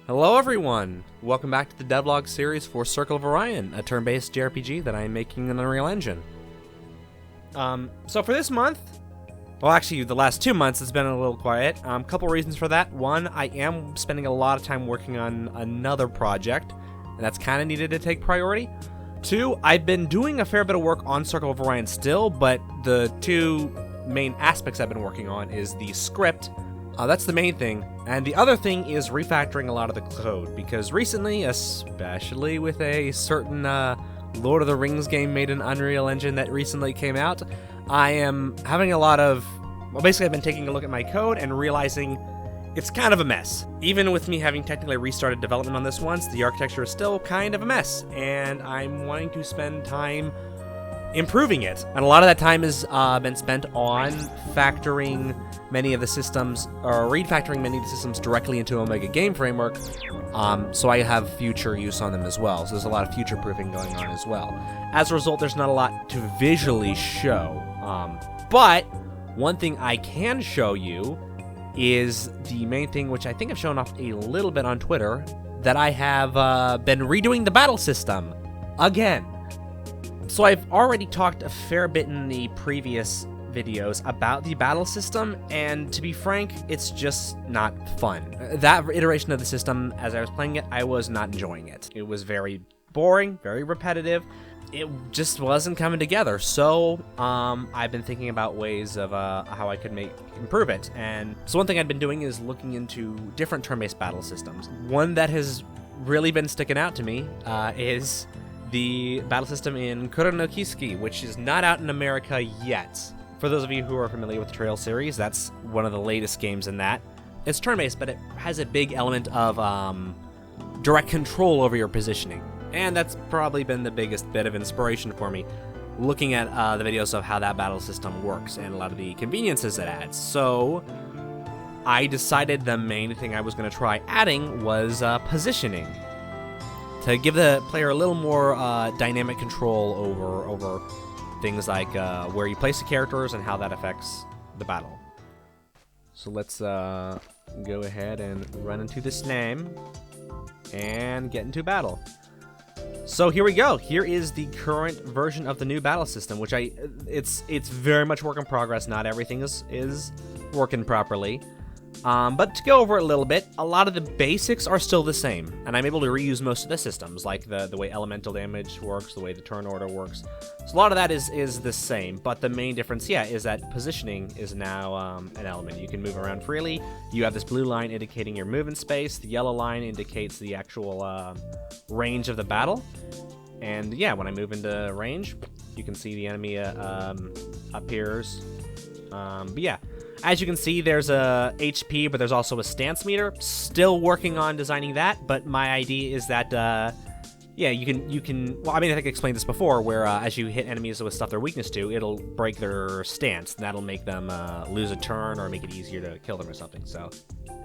Hello everyone! Welcome back to the Devlog series for Circle of Orion, a turn-based JRPG that I am making in Unreal Engine. So for this month, well actually the last 2 months it's been a little quiet. Couple reasons for that. One, I am spending a lot of time working on another project, and that's kind of needed to take priority. Two, I've been doing a fair bit of work on Circle of Orion still, but the two main aspects I've been working on is the script. That's the main thing. And the other thing is refactoring a lot of the code, because recently, especially with a certain Lord of the Rings game made in Unreal Engine that recently came out, I am having a lot of... Well, basically I've been taking a look at my code and realizing it's kind of a mess. Even with me having technically restarted development on this once, the architecture is still kind of a mess, and I'm wanting to spend time improving it. And a lot of that time has been spent on factoring many of the systems, or refactoring many of the systems directly into Omega Game Framework, so I have future use on them as well. So there's a lot of future proofing going on as well. As a result, there's not a lot to visually show. But one thing I can show you is the main thing, which I think I've shown off a little bit on Twitter, that I have been redoing the battle system again. So I've already talked a fair bit in the previous videos about the battle system, and to be frank, it's just not fun. That iteration of the system, as I was playing it, I was not enjoying it. It was very boring, very repetitive. It just wasn't coming together. So I've been thinking about ways of how I could improve it. And so one thing I've been doing is looking into different turn-based battle systems. One that has really been sticking out to me is the battle system in Kuro no Kisuke, which is not out in America yet. For those of you who are familiar with the Trail series, that's one of the latest games in that. It's turn-based, but it has a big element of direct control over your positioning. And that's probably been the biggest bit of inspiration for me, looking at the videos of how that battle system works and a lot of the conveniences it adds. So I decided the main thing I was going to try adding was positioning, to give the player a little more dynamic control over things like where you place the characters and how that affects the battle. So let's go ahead and run into this name and get into battle. So here we go. Here is the current version of the new battle system, which it's very much work in progress. Not everything is working properly. But to go over it a little bit, a lot of the basics are still the same, and I'm able to reuse most of the systems, like the way elemental damage works, the way the turn order works. So a lot of that is the same, but the main difference, is that positioning is now an element. You can move around freely. You have this blue line indicating your movement space. The yellow line indicates the actual range of the battle. And when I move into range, you can see the enemy appears. As you can see, there's a HP, but there's also a stance meter. Still working on designing that, but my idea is that, you can. Well, I mean, I think I explained this before, where as you hit enemies with stuff they're weakness to, it'll break their stance, and that'll make them lose a turn or make it easier to kill them or something. So,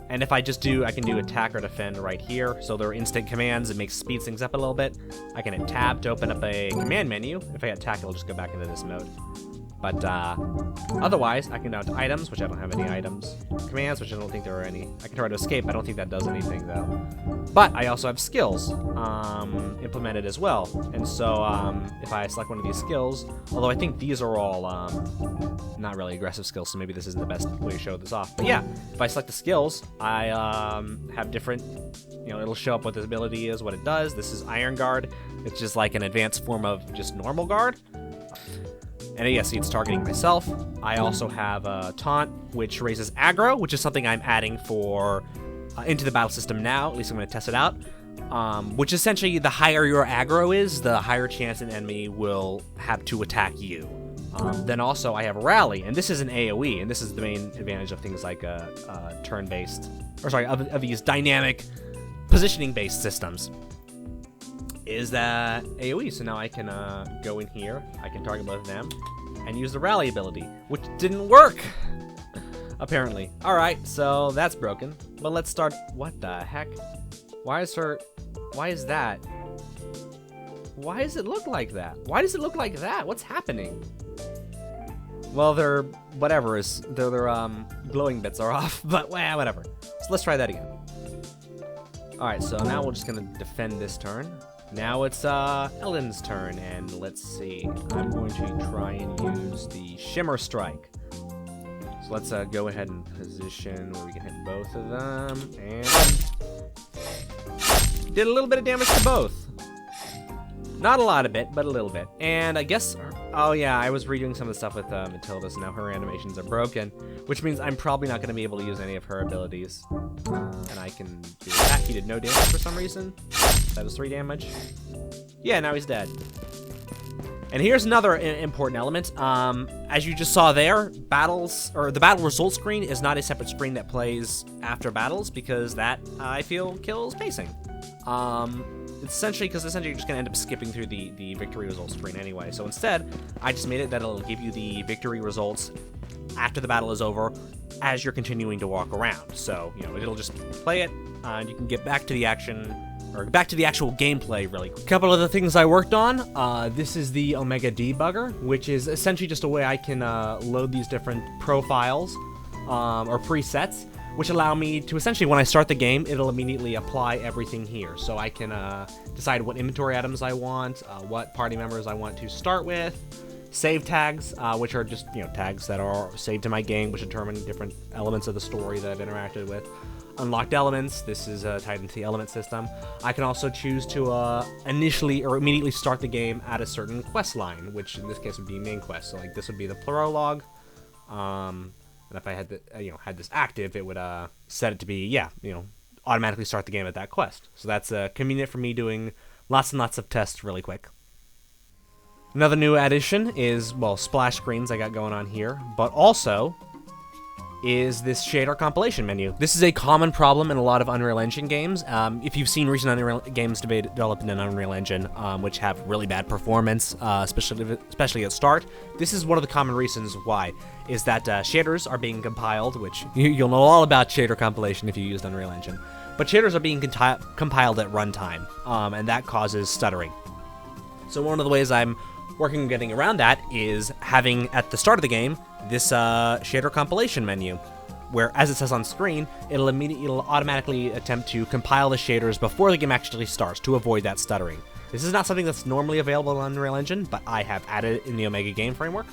and if I can do attack or defend right here. So they're instant commands. It speeds things up a little bit. I can hit tab to open up a command menu. If I attack, it'll just go back into this mode. But otherwise, I can go down to items, which I don't have any items. Commands, which I don't think there are any. I can try to escape. I don't think that does anything, though. But I also have skills implemented as well. And so if I select one of these skills, although I think these are all not really aggressive skills, so maybe this isn't the best way to show this off. But if I select the skills, I have different, it'll show up what this ability is, what it does. This is Iron Guard. It's just like an advanced form of just normal guard. And see, it's targeting myself. I also have a taunt, which raises aggro, which is something I'm adding for into the battle system now. At least I'm going to test it out. Which essentially, the higher your aggro is, the higher chance an enemy will have to attack you. Then also, I have rally, and this is an AoE, and this is the main advantage of things like turn-based, of these dynamic positioning-based systems. Is that AoE. So now I can go in here, I can target both of them, and use the rally ability, which didn't work, apparently. Alright, so that's broken. But let's start. What the heck? Why is that? Why does it look like that? Why does it look like that? What's happening? Well, their glowing bits are off, but whatever. So let's try that again. Alright, so now we're just gonna defend this turn. Now it's Ellen's turn, and let's see. I'm going to try and use the Shimmer Strike. So let's go ahead and position where we can hit both of them, and did a little bit of damage to both. Not a lot of it, but a little bit. And I guess, oh yeah, I was redoing some of the stuff with Matilda, so now her animations are broken, which means I'm probably not going to be able to use any of her abilities. And I can do that. He did no damage for some reason. That was 3 damage. Yeah, now he's dead. And here's another important element. As you just saw there, battles, or the battle result screen is not a separate screen that plays after battles, because that, I feel, kills pacing. It's essentially because you're just gonna end up skipping through the victory results screen anyway. So instead, I just made it that it'll give you the victory results after the battle is over as you're continuing to walk around. So, you know, it'll just play it, and you can get back to the action, or back to the actual gameplay really quick. A couple of the things I worked on, this is the Omega Debugger, which is essentially just a way I can load these different profiles or presets, which allow me to essentially, when I start the game, it'll immediately apply everything here. So I can decide what inventory items I want, what party members I want to start with, save tags, which are just, you know, tags that are saved to my game, which determine different elements of the story that I've interacted with. Unlocked elements, this is tied into the element system. I can also choose to initially or immediately start the game at a certain quest line, which in this case would be main quest. So like this would be the prologue. And if I had had this active, it would set it to be, automatically start the game at that quest. So that's convenient for me doing lots and lots of tests really quick. Another new addition is, well, splash screens I got going on here, but also is this shader compilation menu. This is a common problem in a lot of Unreal Engine games. If you've seen recent Unreal games developed in an Unreal Engine, which have really bad performance, especially at start, this is one of the common reasons why, is that shaders are being compiled, which you'll know all about shader compilation if you used Unreal Engine, but shaders are being compiled at runtime, and that causes stuttering. So one of the ways I'm working on getting around that is having, at the start of the game, this shader compilation menu, where, as it says on screen, it'll automatically attempt to compile the shaders before the game actually starts to avoid that stuttering. This is not something that's normally available in Unreal Engine, but I have added it in the Omega game framework.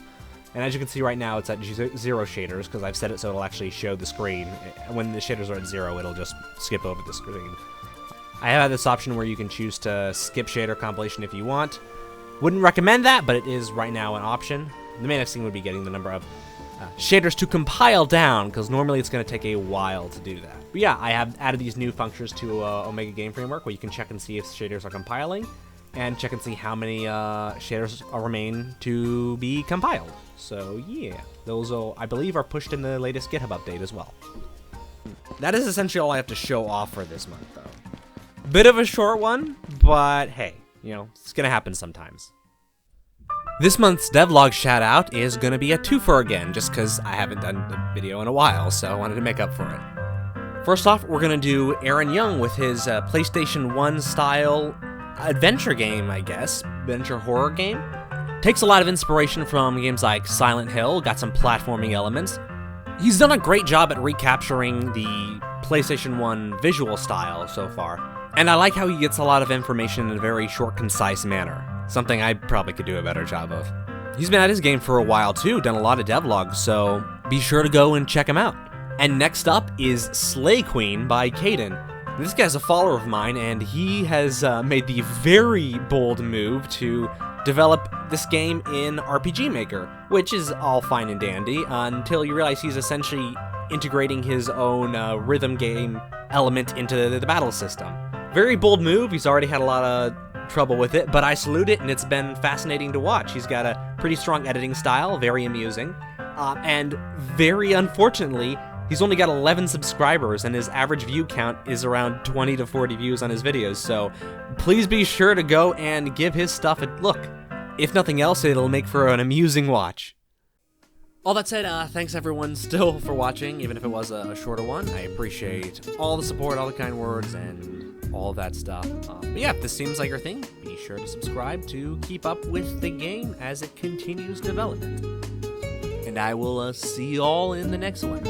And as you can see right now, it's at 0 shaders, because I've set it so it'll actually show the screen. When the shaders are at 0, it'll just skip over the screen. I have had this option where you can choose to skip shader compilation if you want. Wouldn't recommend that, but it is right now an option. The main next thing would be getting the number of shaders to compile down, because normally it's going to take a while to do that. But yeah, I have added these new functions to Omega Game Framework, where you can check and see if shaders are compiling, and check and see how many shaders remain to be compiled. So yeah, those I believe are pushed in the latest GitHub update as well. That is essentially all I have to show off for this month, though. Bit of a short one, but hey, it's going to happen sometimes. This month's Devlog shoutout is going to be a twofer again, just because I haven't done a video in a while, so I wanted to make up for it. First off, we're going to do Aaron Young with his PlayStation 1 style adventure game, I guess. Adventure horror game. Takes a lot of inspiration from games like Silent Hill, got some platforming elements. He's done a great job at recapturing the PlayStation 1 visual style so far. And I like how he gets a lot of information in a very short, concise manner. Something I probably could do a better job of. He's been at his game for a while too, done a lot of devlogs, so be sure to go and check him out. And next up is Slay Queen by Caden. This guy's a follower of mine, and he has made the very bold move to develop this game in RPG Maker, which is all fine and dandy until you realize he's essentially integrating his own rhythm game element into the battle system. Very bold move. He's already had a lot of trouble with it, but I salute it, and it's been fascinating to watch. He's got a pretty strong editing style, very amusing, and very unfortunately, he's only got 11 subscribers, and his average view count is around 20 to 40 views on his videos, so please be sure to go and give his stuff a look. If nothing else, it'll make for an amusing watch. All that said, thanks everyone still for watching, even if it was a shorter one. I appreciate all the support, all the kind words, and all that stuff. But yeah, if this seems like your thing, be sure to subscribe to keep up with the game as it continues development. And I will see you all in the next one.